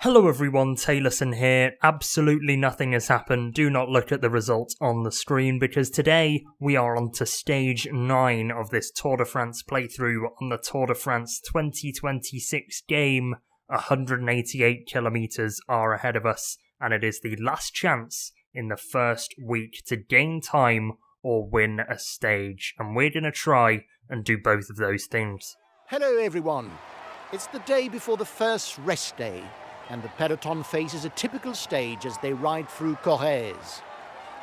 Hello everyone, Taylorson here. Absolutely nothing has happened. Do not look at the results on the screen because today we are on to stage 9 of this Tour de France playthrough on the Tour de France 2026 game. 188 kilometers are ahead of us and it is the last chance in the first week to gain time or win a stage. And we're going to try and do both of those things. Hello everyone. It's the day before the first rest day, and the peloton faces a typical stage as they ride through Corrèze.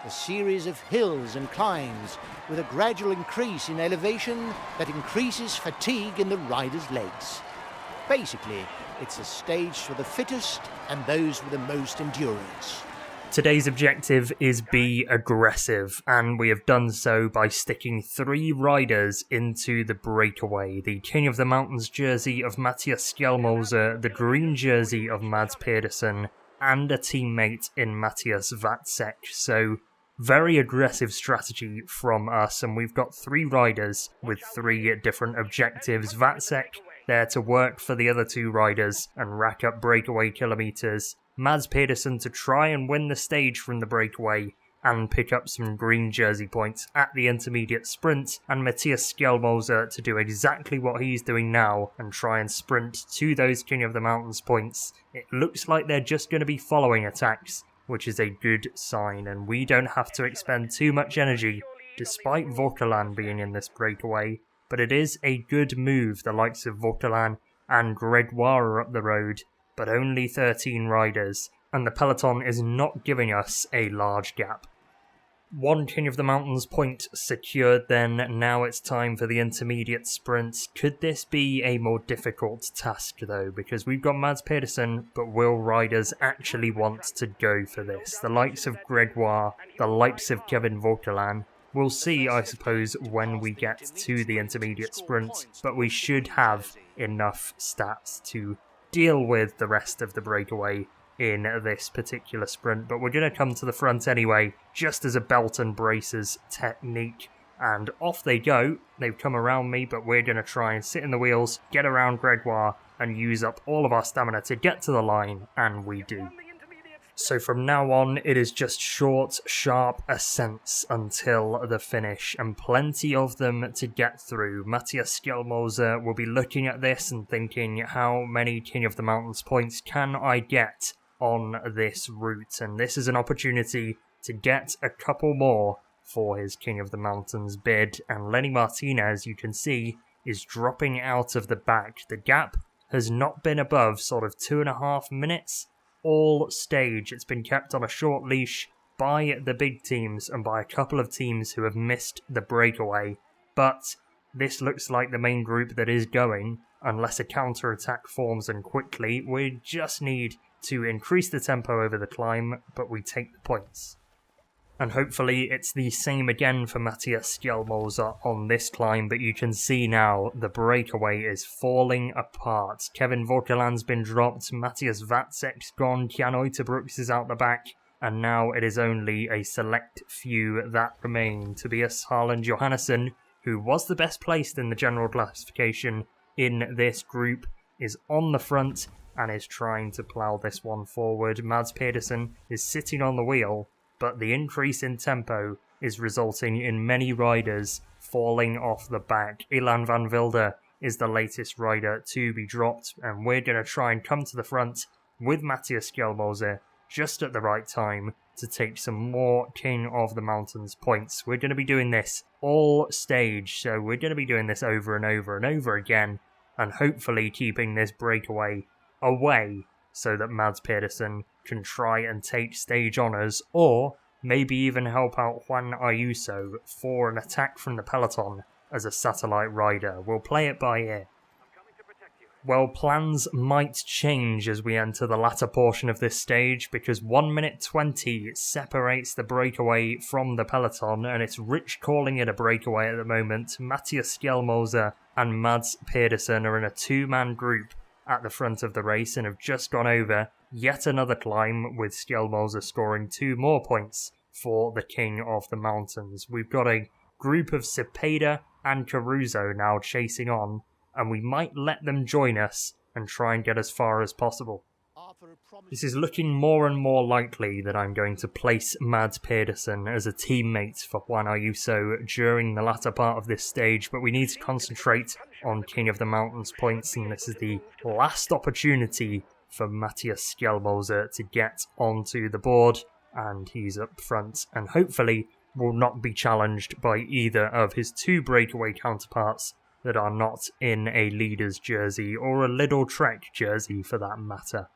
A series of hills and climbs with a gradual increase in elevation that increases fatigue in the rider's legs. Basically, it's a stage for the fittest and those with the most endurance. Today's objective is be aggressive, and we have done so by sticking 3 riders into the breakaway. The King of the Mountains jersey of Mattias Skjelmose, the green jersey of Mads Pedersen, and a teammate in Mattias Vacek. So, very aggressive strategy from us, and we've got 3 riders with 3 different objectives. Vacek there to work for the other 2 riders and rack up breakaway kilometers. Mads Pedersen to try and win the stage from the breakaway and pick up some green jersey points at the intermediate sprint, and Mattias Skjelmose to do exactly what he's doing now and try and sprint to those King of the Mountains points. It looks like they're just going to be following attacks, which is a good sign, and we don't have to expend too much energy despite Vauquelin being in this breakaway, but it is a good move. The likes of Vauquelin and Gregoire are up the road, but only 13 riders, and the peloton is not giving us a large gap. 1 King of the Mountains point secured then. Now it's time for the intermediate sprint. Could this be a more difficult task though? Because we've got Mads Pedersen, but will riders actually want to go for this? The likes of Gregoire, the likes of Kevin Vauquelin. We'll see, I suppose, when we get to the intermediate sprint, but we should have enough stats to deal with the rest of the breakaway in this particular sprint. But we're going to come to the front anyway, just as a belt and braces technique, and off they go. They've come around me, but we're going to try and sit in the wheels, get around Gregoire, and use up all of our stamina to get to the line, and we do. So from now on, it is just short, sharp ascents until the finish, and plenty of them to get through. Mattias Skjelmose will be looking at this and thinking, how many King of the Mountains points can I get on this route? And this is an opportunity to get a couple more for his King of the Mountains bid. And Lenny Martinez, you can see, is dropping out of the back. The gap has not been above sort of 2.5 minutes. All stage. It's been kept on a short leash by the big teams and by a couple of teams who have missed the breakaway. But this looks like the main group that is going, unless a counter-attack forms and quickly. We just need to increase the tempo over the climb, but we take the points. And hopefully it's the same again for Mattias Skjelmose on this climb, but you can see now the breakaway is falling apart. Kevin Vauquelin's been dropped, Mattias Vacek's gone, Jan Uijtdebroeks is out the back, and now it is only a select few that remain. Tobias Harland Johannesson, who was the best placed in the general classification in this group, is on the front and is trying to plough this one forward. Mads Pedersen is sitting on the wheel, but the increase in tempo is resulting in many riders falling off the back. Ilan van Wilder is the latest rider to be dropped, and we're going to try and come to the front with Mattias Skjelmose just at the right time to take some more King of the Mountains points. We're going to be doing this all stage, so we're going to be doing this over and over and over again, and hopefully keeping this breakaway away so that Mads Pedersen can try and take stage honours, or maybe even help out Juan Ayuso for an attack from the peloton as a satellite rider. We'll play it by ear. Well, plans might change as we enter the latter portion of this stage, because 1 minute 20 separates the breakaway from the peloton, and it's Rich calling it a breakaway at the moment. Mattias Skjelmose and Mads Pedersen are in a 2-man group at the front of the race and have just gone over yet another climb, with Skjelmose scoring 2 more points for the King of the Mountains. We've got a group of Cepeda and Caruso now chasing on, and we might let them join us and try and get as far as possible. This is looking more and more likely that I'm going to place Mads Pedersen as a teammate for Juan Ayuso during the latter part of this stage, but we need to concentrate on King of the Mountains points, and this is the last opportunity for Mattias Skjelmose to get onto the board, and he's up front, and hopefully will not be challenged by either of his two breakaway counterparts that are not in a leader's jersey, or a Lidl Trek jersey for that matter.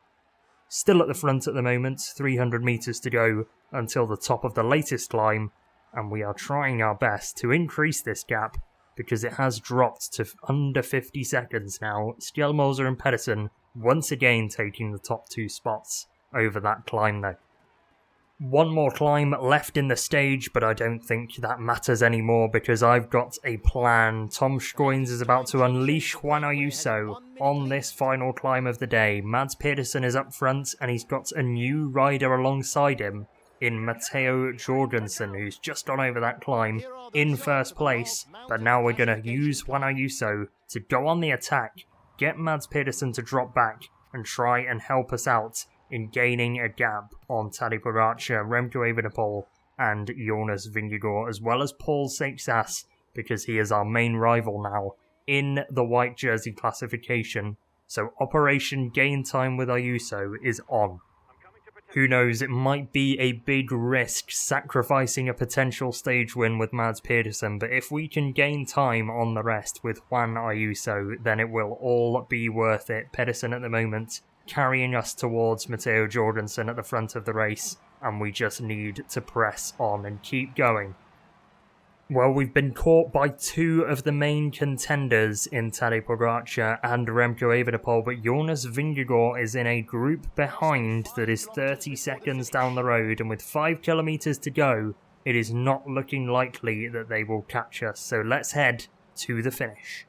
Still at the front at the moment, 300 metres to go until the top of the latest climb, and we are trying our best to increase this gap because it has dropped to under 50 seconds now. Skjelmose and Pedersen once again taking the top two spots over that climb though. One more climb left in the stage, but I don't think that matters anymore because I've got a plan. Tom Schoens is about to unleash Juan Ayuso on this final climb of the day. Mads Pedersen is up front and he's got a new rider alongside him in Matteo Jorgensen, who's just gone over that climb in first place. But now we're going to use Juan Ayuso to go on the attack, get Mads Pedersen to drop back and try and help us out in gaining a gap on Tadej Pogacar, Remco Evenepoel and Jonas Vingegaard, as well as Paul Seixas, because he is our main rival now in the white jersey classification. So Operation Gain Time with Ayuso is on. Who knows, it might be a big risk sacrificing a potential stage win with Mads Pedersen, but if we can gain time on the rest with Juan Ayuso, then it will all be worth it. Pedersen at the moment carrying us towards Matteo Jorgensen at the front of the race, and we just need to press on and keep going. Well, we've been caught by two of the main contenders in Tadej Pogacar and Remco Evenepoel, but Jonas Vingegaard is in a group behind that is 30 seconds down the road, and with 5 kilometers to go, it is not looking likely that they will catch us, so let's head to the finish.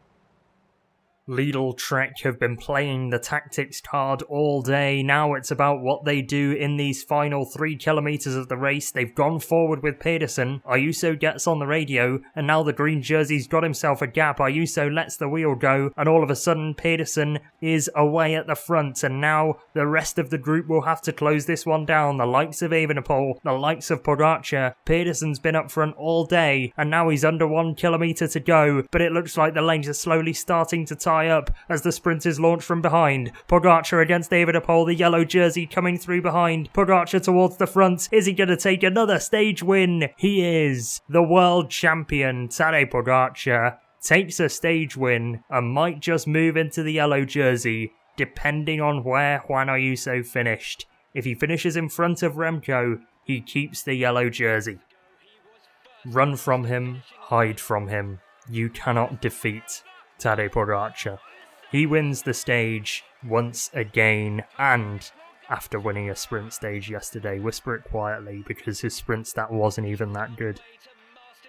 Lidl Trek have been playing the tactics card all day. Now it's about what they do in these final 3 kilometers of the race. They've gone forward with Pedersen. Ayuso gets on the radio, and now the green jersey's got himself a gap. Ayuso lets the wheel go, and all of a sudden Pedersen is away at the front, and now the rest of the group will have to close this one down. The likes of Evenepoel, the likes of Pogacar. Pedersen's been up front all day, and now he's under 1 kilometer to go, but it looks like the lanes are slowly starting to tie up as the sprinters launch from behind. Pogacar against Evenepoel, the yellow jersey coming through behind. Pogacar towards the front. Is he going to take another stage win? He is. The world champion Tadej Pogacar takes a stage win and might just move into the yellow jersey depending on where Juan Ayuso finished. If he finishes in front of Remco, he keeps the yellow jersey. Run from him, hide from him. You cannot defeat Tadej Pogacar. He wins the stage once again, and after winning a sprint stage yesterday, whisper it quietly because his sprint stat wasn't even that good.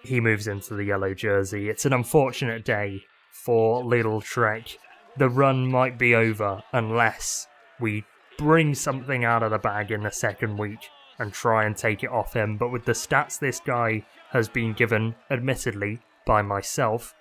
He moves into the yellow jersey. It's an unfortunate day for Lidl Trek. The run might be over unless we bring something out of the bag in the second week and try and take it off him, but with the stats this guy has been given, admittedly, by myself,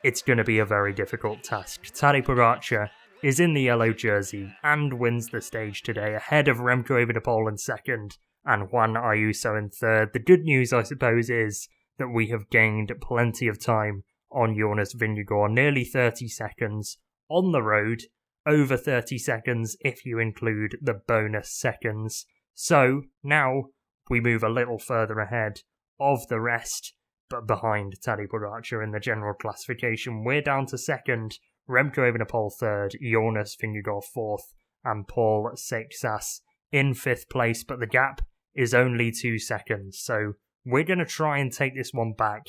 it's going to be a very difficult task. Tadej Pogacar is in the yellow jersey and wins the stage today, ahead of Remco Evenepoel in second and Juan Ayuso in third. The good news, I suppose, is that we have gained plenty of time on Jonas Vingegaard, nearly 30 seconds on the road, over 30 seconds if you include the bonus seconds. So now we move a little further ahead of the rest, but behind Tadej Pogacar in the general classification. We're down to second, Remco Evenepoel third, Jonas Vingegaard fourth, and Paul Seixas in fifth place, but the gap is only 2 seconds, so we're going to try and take this one back,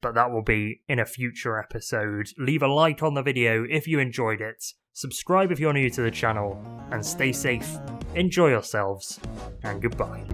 but that will be in a future episode. Leave a like on the video if you enjoyed it, subscribe if you're new to the channel, and stay safe, enjoy yourselves, and goodbye.